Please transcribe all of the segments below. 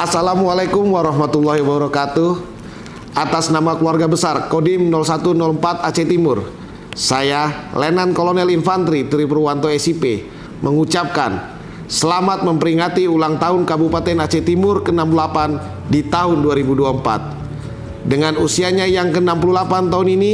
Assalamualaikum warahmatullahi wabarakatuh. Atas nama keluarga besar Kodim 0104 Aceh Timur, saya Letnan Kolonel Infantri Tri Purwanto SIP mengucapkan selamat memperingati ulang tahun Kabupaten Aceh Timur ke-68 di tahun 2024. Dengan usianya yang ke-68 tahun ini,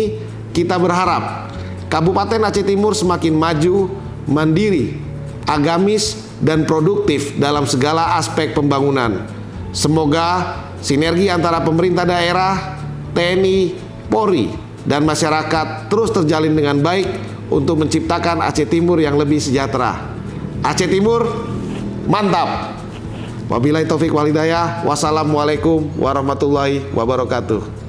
kita berharap Kabupaten Aceh Timur semakin maju, mandiri, agamis, dan produktif dalam segala aspek pembangunan. Semoga sinergi antara pemerintah daerah, TNI, Polri, dan masyarakat terus terjalin dengan baik untuk menciptakan Aceh Timur yang lebih sejahtera. Aceh Timur, mantap! Wabillahi taufik wal hidayah. Wassalamualaikum warahmatullahi wabarakatuh.